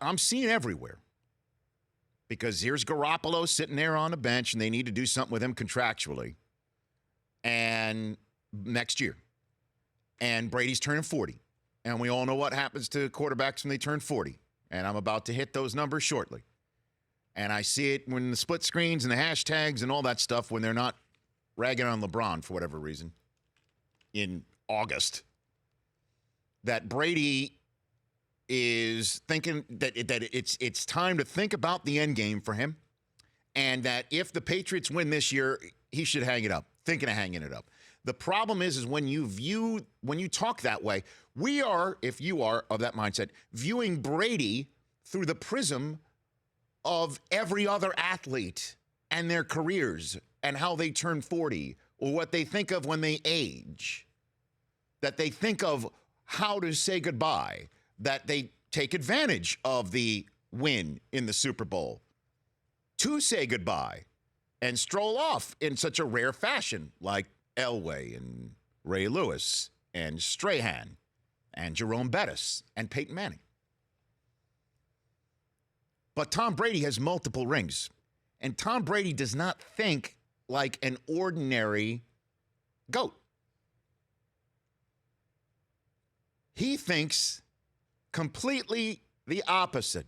I'm seeing everywhere. Because here's Garoppolo sitting there on the bench, and they need to do something with him contractually. And next year. And Brady's turning 40. And we all know what happens to quarterbacks when they turn 40. And I'm about to hit those numbers shortly. And I see it when the split screens and the hashtags and all that stuff when they're not ragging on LeBron for whatever reason in August. That Brady is thinking that it's time to think about the end game for him, and that if the Patriots win this year, he should hang it up, thinking of hanging it up. The problem is when you talk that way, we are, if you are of that mindset, viewing Brady through the prism of every other athlete and their careers and how they turn 40 or what they think of when they age, that they think of how to say goodbye, that they take advantage of the win in the Super Bowl to say goodbye and stroll off in such a rare fashion, like Elway and Ray Lewis and Strahan and Jerome Bettis and Peyton Manning. But Tom Brady has multiple rings, and Tom Brady does not think like an ordinary GOAT. He thinks completely the opposite.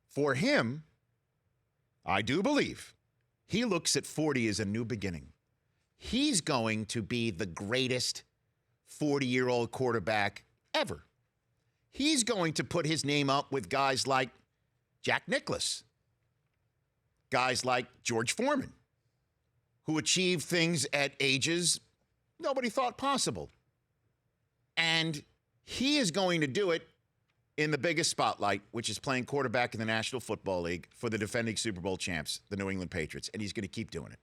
For him, I do believe, he looks at 40 as a new beginning. He's going to be the greatest 40-year-old quarterback ever. He's going to put his name up with guys like Jack Nicklaus, guys like George Foreman, who achieved things at ages nobody thought possible. And he is going to do it in the biggest spotlight, which is playing quarterback in the National Football League for the defending Super Bowl champs, the New England Patriots, and he's going to keep doing it.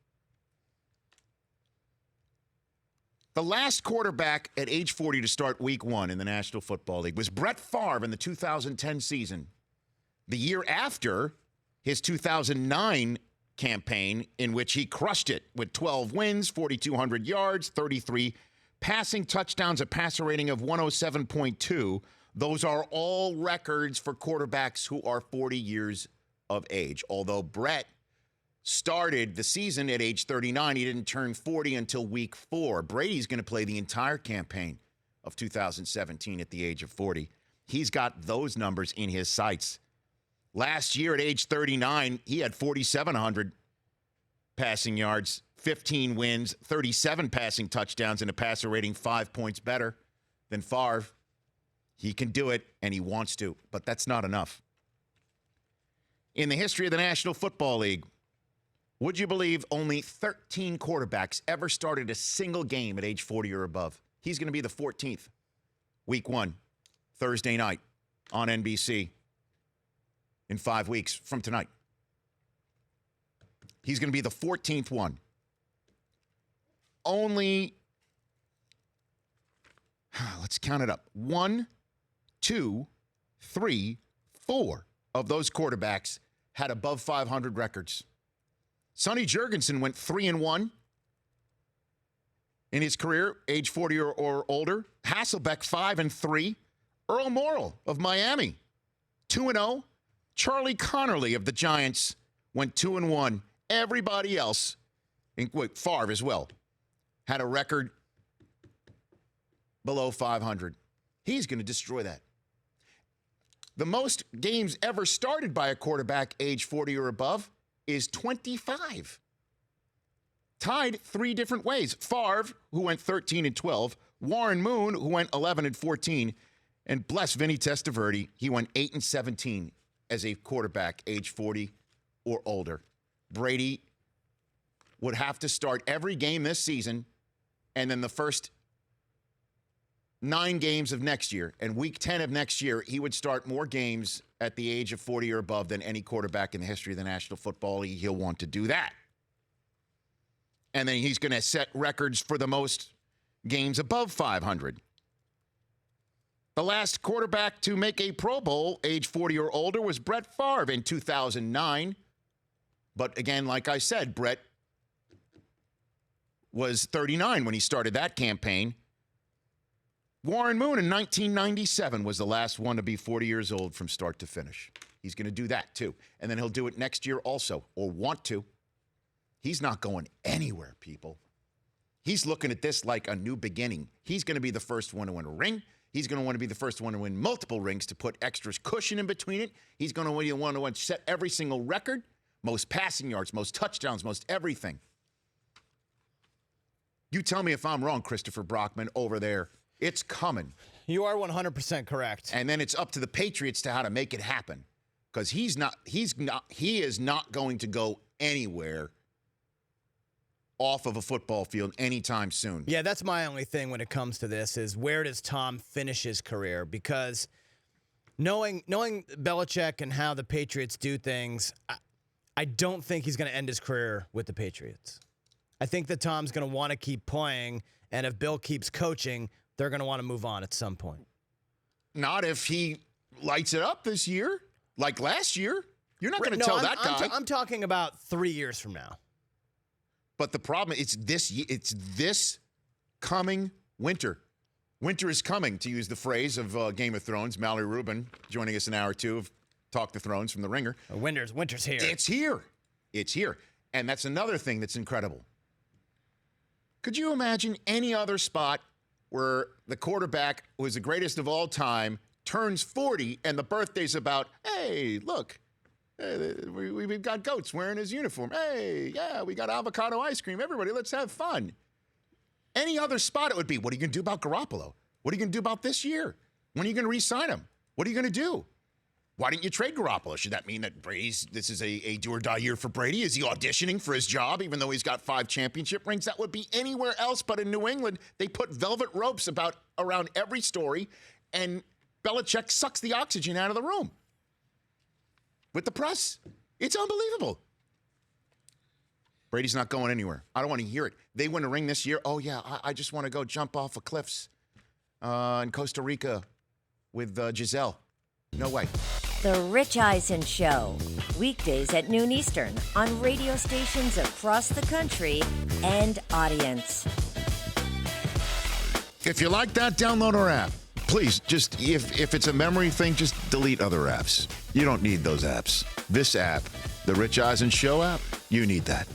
The last quarterback at age 40 to start week 1 in the National Football League was Brett Favre in the 2010 season. The year after his 2009 campaign, in which he crushed it with 12 wins, 4,200 yards, 33 passing touchdowns, a passer rating of 107.2. Those are all records for quarterbacks who are 40 years of age. Although Brett started the season at age 39, he didn't turn 40 until week 4. Brady's going to play the entire campaign of 2017 at the age of 40. He's got those numbers in his sights. Last year at age 39, he had 4,700 passing yards, 15 wins, 37 passing touchdowns, and a passer rating 5 points better than Favre. He can do it, and he wants to, but that's not enough. In the history of the National Football League, would you believe only 13 quarterbacks ever started a single game at age 40 or above? He's going to be the 14th. Week 1, Thursday night on NBC in 5 weeks from tonight. He's going to be the 14th one. Only, let's count it up. 1, 2, 3, 4 of those quarterbacks had above 500 records. Sonny Jurgensen went 3-1 in his career, age 40 or older. Hasselbeck 5-3. Earl Morrall of Miami 2-0. Charlie Connerly of the Giants went 2-1. Everybody else, Favre as well, had a record below 500. He's going to destroy that. The most games ever started by a quarterback age 40 or above is 25. Tied 3 different ways. Favre, who went 13-12. Warren Moon, who went 11-14. And bless Vinny Testaverde, he went 8-17 as a quarterback age 40 or older. Brady would have to start every game this season and then the first 9 games of next year. And week 10 of next year, he would start more games at the age of 40 or above than any quarterback in the history of the National Football League. He'll want to do that. And then he's going to set records for the most games above 500. The last quarterback to make a Pro Bowl, age 40 or older, was Brett Favre in 2009. But again, like I said, Brett was 39 when he started that campaign. Warren Moon in 1997 was the last one to be 40 years old from start to finish. He's going to do that too. And then he'll do it next year also, or want to. He's not going anywhere, people. He's looking at this like a new beginning. He's going to be the first one to win a ring. He's going to want to be the first one to win multiple rings to put extra cushion in between it. He's going to want to set every single record, most passing yards, most touchdowns, most everything. You tell me if I'm wrong, Christopher Brockman, over there. It's coming. You are 100% correct. And then it's up to the Patriots to how to make it happen. Because he is not going to go anywhere off of a football field anytime soon. Yeah, that's my only thing when it comes to this is where does Tom finish his career? Because knowing Belichick and how the Patriots do things, I don't think he's going to end his career with the Patriots. I think that Tom's going to want to keep playing, and if Bill keeps coaching, they're going to want to move on at some point. Not if he lights it up this year, like last year. You're not going to tell that guy. I'm talking about 3 years from now. But the problem is it's this coming winter. Winter is coming, to use the phrase of Game of Thrones. Mallory Rubin joining us an hour or two of Talk the Thrones from The Ringer. Winter's here. It's here. It's here. And that's another thing that's incredible. Could you imagine any other spot where the quarterback, who is the greatest of all time, turns 40 and the birthday's about, hey, look, we've got goats wearing his uniform. Hey, yeah, we got avocado ice cream. Everybody, let's have fun. Any other spot it would be, what are you going to do about Garoppolo? What are you going to do about this year? When are you going to re-sign him? What are you going to do? Why didn't you trade Garoppolo? Should that mean that this is a do-or-die year for Brady? Is he auditioning for his job even though he's got 5 championship rings? That would be anywhere else but in New England. They put velvet ropes around every story, and Belichick sucks the oxygen out of the room with the press. It's unbelievable. Brady's not going anywhere. I don't want to hear it. They win a ring this year. Oh, yeah, I just want to go jump off of cliffs in Costa Rica with Giselle. No way. The Rich Eisen Show, weekdays at noon Eastern on radio stations across the country and audience. If you like that, download our app. Please, just if it's a memory thing, just delete other apps. You don't need those apps. This app, the Rich Eisen Show app, you need that.